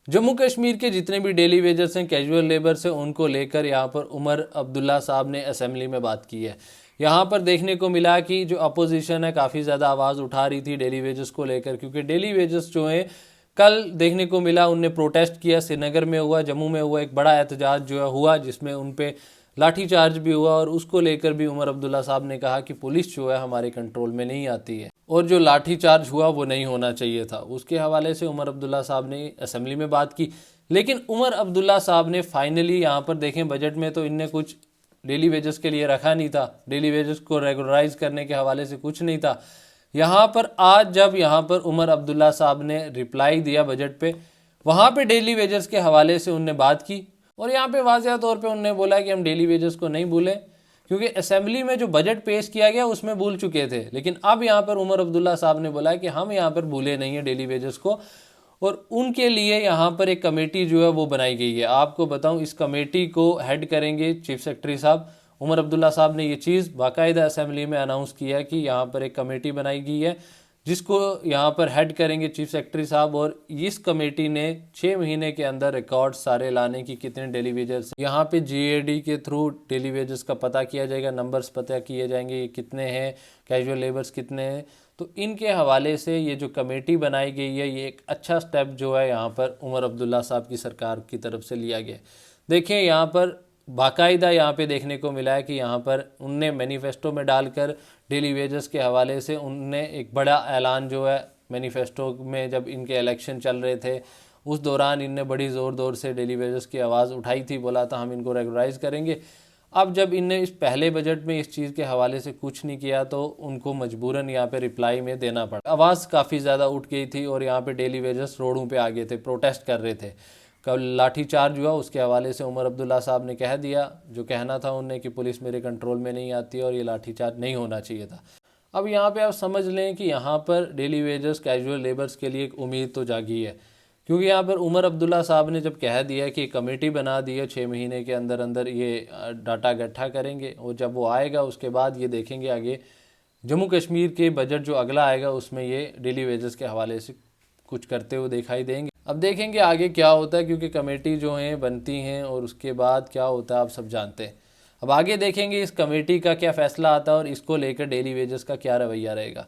जम्मू कश्मीर के जितने भी डेली वेजर्स हैं, कैजुअल लेबर से, उनको लेकर यहाँ पर उमर अब्दुल्ला साहब ने असेंबली में बात की है। यहाँ पर देखने को मिला कि जो अपोजिशन है काफ़ी ज़्यादा आवाज़ उठा रही थी डेली वेजर्स को लेकर, क्योंकि डेली वेजर्स जो हैं कल देखने को मिला उनने प्रोटेस्ट किया, श्रीनगर में हुआ, जम्मू में हुआ, एक बड़ा एहतजाज जो है हुआ जिसमें उन पे लाठीचार्ज भी हुआ। और उसको लेकर भी उमर अब्दुल्ला साहब ने कहा कि पुलिस जो है हमारे कंट्रोल में नहीं आती है और जो लाठीचार्ज हुआ वो नहीं होना चाहिए था। उसके हवाले से उमर अब्दुल्ला साहब ने असेंबली में बात की। लेकिन उमर अब्दुल्ला साहब ने फाइनली यहाँ पर देखें, बजट में तो इनने कुछ डेली वेजेस के लिए रखा नहीं था, डेली वेजेस को रेगुलराइज करने के हवाले से कुछ नहीं था। यहाँ पर आज जब यहाँ पर उमर अब्दुल्ला साहब ने रिप्लाई दिया बजट पे, वहाँ पे डेली वेजेस के हवाले से उनने बात की और यहाँ पे वाज़ेह तौर पे उन्होंने बोला कि हम डेली वेजेस को नहीं भूलें, क्योंकि असेंबली में जो बजट पेश किया गया उसमें भूल चुके थे। लेकिन अब यहाँ पर उमर अब्दुल्ला साहब ने बोला कि हम यहाँ पर भूले नहीं हैं डेली वेजेस को, और उनके लिए यहाँ पर एक कमेटी जो है वो बनाई गई है। आपको बताऊँ, इस कमेटी को हेड करेंगे चीफ सेक्रेटरी साहब। उमर अब्दुल्ला साहब ने ये चीज़ बाकायदा असेंबली में अनाउंस किया कि यहाँ पर एक कमेटी बनाई गई है जिसको यहाँ पर हेड करेंगे चीफ सेक्रेटरी साहब। और इस कमेटी ने 6 महीने के अंदर रिकॉर्ड सारे लाने की कितने डेली वेजर्स यहाँ पे जीएडी के थ्रू डेली वेजर्स का पता किया जाएगा, नंबर्स पता किए जाएंगे ये कितने हैं, कैजुअल लेबर्स कितने हैं। तो इनके हवाले से ये जो कमेटी बनाई गई है ये एक अच्छा स्टेप जो है यहाँ पर उमर अब्दुल्ला साहब की सरकार की तरफ से लिया गया। देखिए यहाँ पर बाकायदा यहाँ पे देखने को मिला है कि यहाँ पर उनने मैनिफेस्टो में डालकर डेली वेजेस के हवाले से उनने एक बड़ा ऐलान जो है मैनिफेस्टो में, जब इनके इलेक्शन चल रहे थे उस दौरान इनने बड़ी ज़ोर से डेली वेजेस की आवाज़ उठाई थी, बोला था हम इनको रेगुलराइज करेंगे। अब जब इनने इस पहले बजट में इस चीज़ के हवाले से कुछ नहीं किया तो उनको मजबूरन यहाँ पे रिप्लाई में देना पड़ा। आवाज़ काफ़ी ज़्यादा उठ गई थी और यहाँ पे डेली वेजेस रोडों पे आ गए थे, प्रोटेस्ट कर रहे थे। कल लाठीचार्ज हुआ, उसके हवाले से उमर अब्दुल्ला साहब ने कह दिया जो कहना था उनने कि पुलिस मेरे कंट्रोल में नहीं आती और ये लाठीचार्ज नहीं होना चाहिए था। अब यहाँ पे आप समझ लें कि यहाँ पर डेली वेजर्स, कैजुअल लेबर्स के लिए एक उम्मीद तो जागी है, क्योंकि यहाँ पर उमर अब्दुल्ला साहब ने जब कह दिया कि कमेटी बना दी है, 6 महीने के अंदर अंदर ये डाटा इकट्ठा करेंगे और जब वो आएगा उसके बाद ये देखेंगे आगे जम्मू कश्मीर के बजट जो अगला आएगा उसमें ये डेली वेजेस के हवाले से कुछ करते हुए दिखाई देंगे। अब देखेंगे आगे क्या होता है, क्योंकि कमेटी जो हैं बनती हैं और उसके बाद क्या होता है आप सब जानते हैं। अब आगे देखेंगे इस कमेटी का क्या फ़ैसला आता है और इसको लेकर डेली वेजेस का क्या रवैया रहेगा।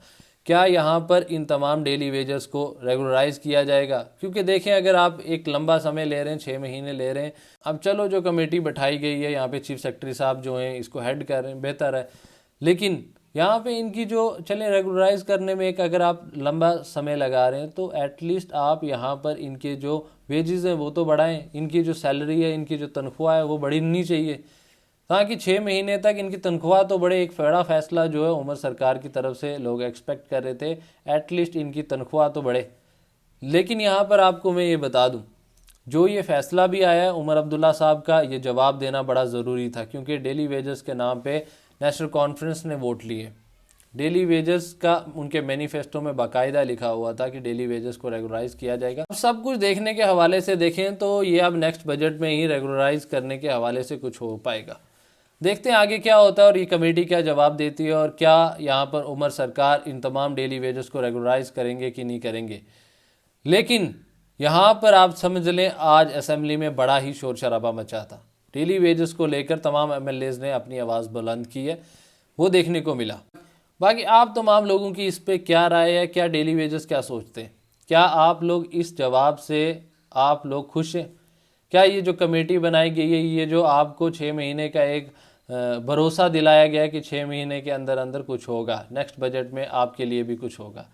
क्या यहाँ पर इन तमाम डेली वेजर्स को रेगुलराइज किया जाएगा, क्योंकि देखें अगर आप एक लंबा समय ले रहे हैं, 6 महीने ले रहे हैं, अब चलो जो कमेटी बैठाई गई है यहाँ पे चीफ सेक्रेटरी साहब जो हैं इसको हेड कर रहे हैं, बेहतर है। लेकिन यहाँ पे इनकी जो चले रेगुलराइज करने में एक अगर आप लंबा समय लगा रहे हैं तो एटलीस्ट आप यहाँ पर इनके जो वेजेस हैं वो तो बढ़ाएं, इनकी जो सैलरी है, इनकी जो तनख्वाह है वो बढ़नी चाहिए, ताकि 6 महीने तक इनकी तनख्वाह तो बढ़े। एक बड़ा फैसला जो है उमर सरकार की तरफ से लोग एक्सपेक्ट कर रहे थे, एटलीस्ट इनकी तनख्वाह तो बढ़े। लेकिन यहाँ पर आपको मैं ये बता दूँ, जो ये फैसला भी आया है उमर अब्दुल्ला साहब का, ये जवाब देना बड़ा ज़रूरी था, क्योंकि डेली वेजेस के नाम पे नेशनल कॉन्फ्रेंस ने वोट लिए। डेली वेजेस का उनके मैनिफेस्टो में बाकायदा लिखा हुआ था कि डेली वेजेस को रेगुलराइज किया जाएगा। अब सब कुछ देखने के हवाले से देखें तो ये अब नेक्स्ट बजट में ही रेगुलराइज करने के हवाले से कुछ हो पाएगा। देखते हैं आगे क्या होता है और ये कमेटी क्या जवाब देती है और क्या यहाँ पर उमर सरकार इन तमाम डेली वेजेस को रेगुलराइज करेंगे कि नहीं करेंगे। लेकिन यहाँ पर आप समझ लें आज असेंबली में बड़ा ही शोर शराबा मचा था, डेली वेजेस को लेकर तमाम एमएलएज ने अपनी आवाज़ बुलंद की है, वो देखने को मिला। बाकी आप तमाम लोगों की इस पर क्या राय है, क्या डेली वेजेस क्या सोचते हैं, क्या आप लोग इस जवाब से आप लोग खुश हैं? क्या ये जो कमेटी बनाई गई है, ये जो आपको 6 महीने का एक भरोसा दिलाया गया कि 6 महीने के अंदर अंदर कुछ होगा, नेक्स्ट बजट में आपके लिए भी कुछ होगा,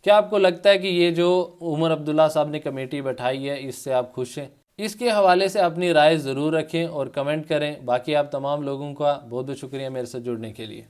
क्या आपको लगता है कि ये जो उमर अब्दुल्ला साहब ने कमेटी बैठाई है इससे आप खुश हैं? इसके हवाले से अपनी राय ज़रूर रखें और कमेंट करें। बाकी आप तमाम लोगों का बहुत बहुत शुक्रिया मेरे से जुड़ने के लिए।